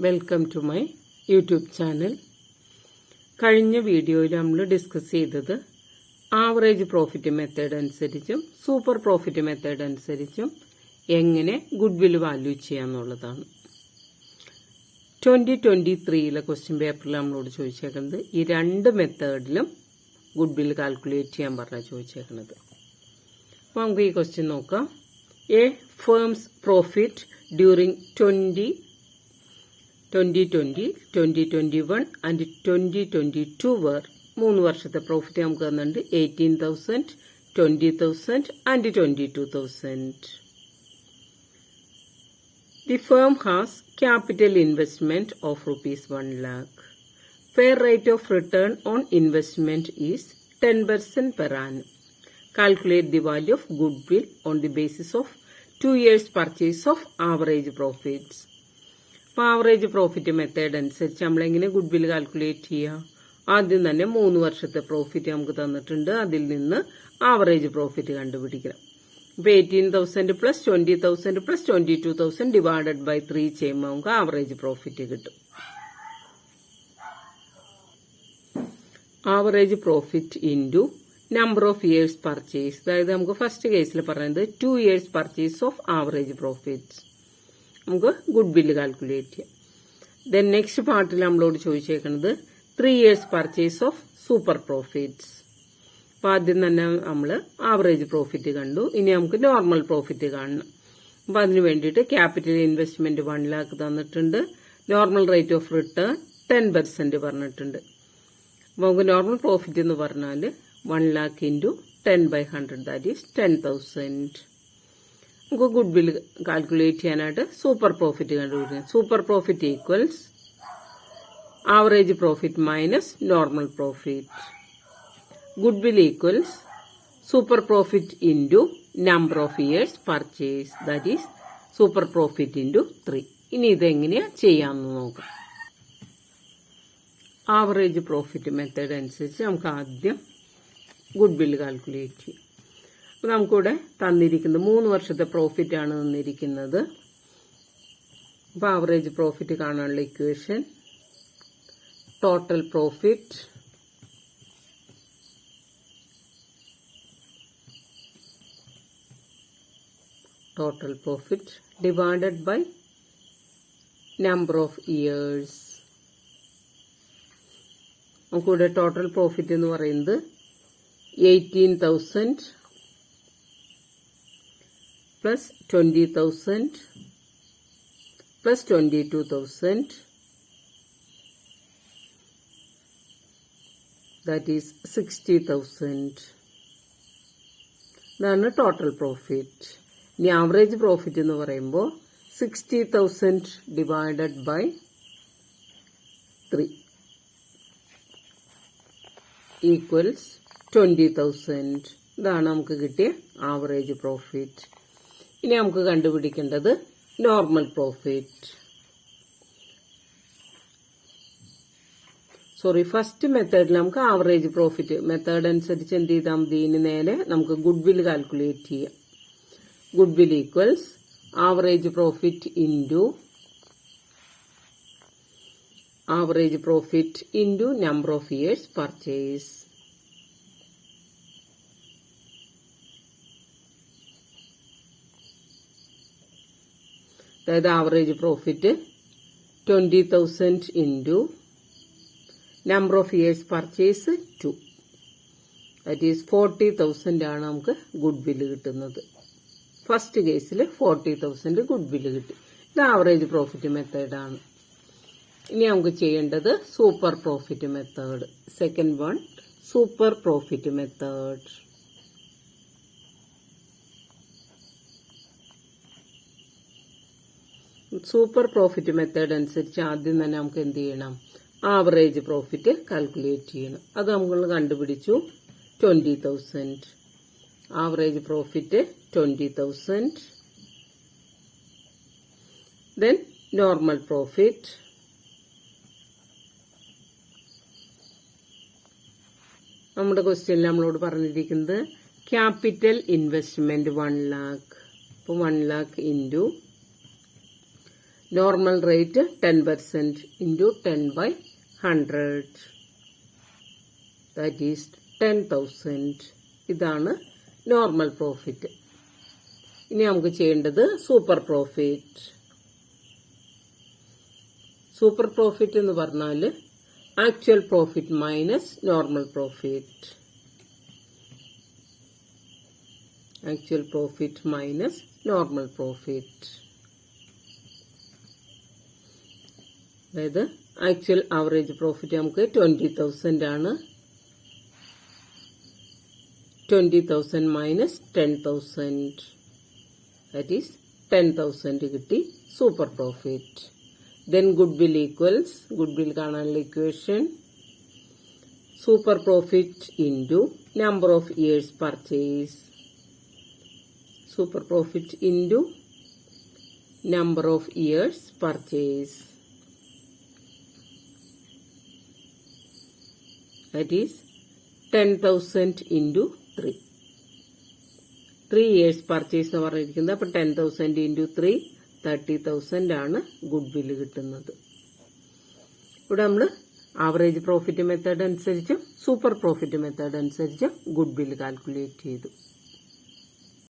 Welcome to my YouTube channel. കഴിഞ്ഞ വീഡിയോയിൽ നമ്മൾ ഡിസ്കസ് ചെയ്തത് ആവറേജ് പ്രോഫിറ്റ് മെത്തേഡ് അനുസരിച്ചും സൂപ്പർ പ്രോഫിറ്റ് മെത്തേഡ് അനുസരിച്ചും എങ്ങനെ ഗുഡ് വിൽ വാല്യൂ ചെയ്യാന്നുള്ളതാണ്. 2023 ക്വസ്റ്റ്യൻ പേപ്പറിൽ നമ്മളോട് ചോദിച്ചേക്കുന്നത് ഈ രണ്ട് മെത്തേഡിലും ഗുഡ് വിൽ കാൽക്കുലേറ്റ് ചെയ്യാൻ പറഞ്ഞാൽ ചോദിച്ചേക്കുന്നത്. അപ്പോൾ നമുക്ക് ഈ ക്വസ്റ്റ്യൻ നോക്കാം. A firms profit during 2020, 2021 and 2022 were 3 വർഷത്തെ പ്രോഫിറ്റ് നമുക്ക് തന്നിട്ടുണ്ട്. 18,000, 20,000 and 22,000. The firm has capital investment of ₹1 lakh. Fair rate of return on investment is 10% per annum. Calculate the value of goodwill on the basis of 2 years purchase of average profits. അപ്പോൾ average profit method അനുസരിച്ച് നമ്മളെങ്ങനെ good will calculate ചെയ്യുക? ആദ്യം തന്നെ 3 വർഷത്തെ profit നമുക്ക് തന്നിട്ടുണ്ട്. അതിൽ നിന്ന് ആവറേജ് പ്രോഫിറ്റ് കണ്ടുപിടിക്കണം. അപ്പോൾ 18,000 പ്ലസ് 20,000 പ്ലസ് 22,000 ഡിവൈഡഡ് ബൈ 3 ചെയ്യുമ്പോൾ നമുക്ക് ആവറേജ് പ്രോഫിറ്റ് കിട്ടും. Average profit into number of years purchase. അതായത് നമുക്ക് ഫസ്റ്റ് കേസിൽ പറയുന്നത് 2 years purchase of average profits. നമുക്ക് ഗുഡ് വില്ല് കാൽക്കുലേറ്റ് ചെയ്യാം. ദെൻ നെക്സ്റ്റ് പാർട്ടിൽ നമ്മളോട് ചോദിച്ചേക്കുന്നത് 3 years purchase of super profits. അപ്പം ആദ്യം തന്നെ നമ്മൾ ആവറേജ് പ്രോഫിറ്റ് കണ്ടു. ഇനി നമുക്ക് നോർമൽ പ്രോഫിറ്റ് കാണണം. അപ്പം അതിന് വേണ്ടിയിട്ട് ക്യാപിറ്റൽ ഇൻവെസ്റ്റ്മെന്റ് 1 lakh തന്നിട്ടുണ്ട്. നോർമൽ റേറ്റ് ഓഫ് റിട്ടേൺ 10% പറഞ്ഞിട്ടുണ്ട്. അപ്പോൾ നമുക്ക് നോർമൽ പ്രോഫിറ്റ് എന്ന് പറഞ്ഞാൽ 1 lakh ഇൻറ്റു 10/100 ദാറ്റ് ഈസ് 10,000. നമുക്ക് ഗുഡ് വിൽ കാൽക്കുലേറ്റ് ചെയ്യാനായിട്ട് സൂപ്പർ പ്രോഫിറ്റ് കണ്ടുപിടിക്കാം. Super profit equals average profit minus normal profit. Good will equals super profit into number of years purchase that is super profit into 3. ഇനി ഇതെങ്ങനെയാ ചെയ്യാമെന്ന് നോക്കാം. Average profit method അനുസരിച്ച് നമുക്ക് ആദ്യം good will calculate ചെയ്യാം. അപ്പോൾ നമുക്കിവിടെ തന്നിരിക്കുന്നത് 3 വർഷത്തെ പ്രോഫിറ്റ് ആണ് തന്നിരിക്കുന്നത്. അപ്പോൾ ആവറേജ് പ്രോഫിറ്റ് കാണാനുള്ള equation total profit divided by number of years. നമുക്കിവിടെ ടോട്ടൽ പ്രോഫിറ്റ് എന്ന് പറയുന്നത് 18,000 പ്ലസ് 20,000 പ്ലസ് 22,000 ദാറ്റ് ഈസ് 60,000. ഇതാണ് ടോട്ടൽ പ്രോഫിറ്റ്. ഇനി ആവറേജ് പ്രോഫിറ്റ് എന്ന് പറയുമ്പോൾ 60,000 ഡിവൈഡഡ് ബൈ 3 ഈക്വൽസ് 20,000. ഇതാണ് നമുക്ക് കിട്ടിയ ആവറേജ് പ്രോഫിറ്റ്. ഇനി നമുക്ക് കണ്ടുപിടിക്കേണ്ടത് നോർമൽ പ്രോഫിറ്റ്. ഫസ്റ്റ് മെത്തേഡിൽ നമുക്ക് ആവറേജ് പ്രോഫിറ്റ് മെത്തേഡ് അനുസരിച്ച് എന്ത് ചെയ്താൽ മതി? ഇതിന് നേരെ നമുക്ക് ഗുഡ് വിൽ കാൽക്കുലേറ്റ് ചെയ്യാം. Goodwill equals average profit into number of years purchase. അതായത് average profit 20,000 into number of years purchase 2 that is 40,000 ആണ് നമുക്ക് ഗുഡ് വില്ല് കിട്ടുന്നത്. ഫസ്റ്റ് കേസിൽ 40,000 ഗുഡ് വില്ല് കിട്ടി. ഇത് ആവറേജ് പ്രോഫിറ്റ് മെത്തേഡാണ്. ഇനി നമുക്ക് ചെയ്യേണ്ടത് super profit method. Second one super profit method. Super profit method അനുസരിച്ച് ആദ്യം തന്നെ നമുക്ക് എന്ത് ചെയ്യണം? ആവറേജ് പ്രോഫിറ്റ് കാൽക്കുലേറ്റ് ചെയ്യണം. അത് നമ്മൾ കണ്ടുപിടിച്ചു 20,000. Average profit 20,000. Then normal profit. നമ്മുടെ ക്വസ്റ്റ്യനിൽ നമ്മളോട് പറഞ്ഞിരിക്കുന്നത് ക്യാപിറ്റൽ ഇൻവെസ്റ്റ്മെന്റ് 1 lakh. അപ്പോൾ 1 lakh into normal rate 10% into 10/100, that is 10,000. ഇതാണ് നോർമൽ പ്രോഫിറ്റ്. ഇനി നമുക്ക് ചെയ്യേണ്ടത് സൂപ്പർ പ്രോഫിറ്റ്. സൂപ്പർ പ്രോഫിറ്റ് എന്ന് പറഞ്ഞാൽ actual profit minus normal profit. Actual profit minus normal profit. അതായത് ആക്ച്വൽ ആവറേജ് പ്രോഫിറ്റ് നമുക്ക് 20,000 ആണ്. 20,000 മൈനസ് 10,000, ദാറ്റ് ഈസ് 10,000 കിട്ടി super profit. Then goodwill equals, goodwill കാണാനുള്ള equation super profit into number of years purchase. Super profit into number of years purchase, that is 10,000 into 3. 3 years purchase എന്ന് പറഞ്ഞിരിക്കുന്നത്. അപ്പോൾ 10,000 into 3 30,000 ആണ് good വില്ല് കിട്ടുന്നത്. ഇവിടെ നമ്മൾ ആവറേജ് പ്രോഫിറ്റ് മെത്തേഡ് അനുസരിച്ചും സൂപ്പർ പ്രോഫിറ്റ് മെത്തേഡ് അനുസരിച്ചും ഗുഡ് വില്ല് കാൽക്കുലേറ്റ് ചെയ്തു.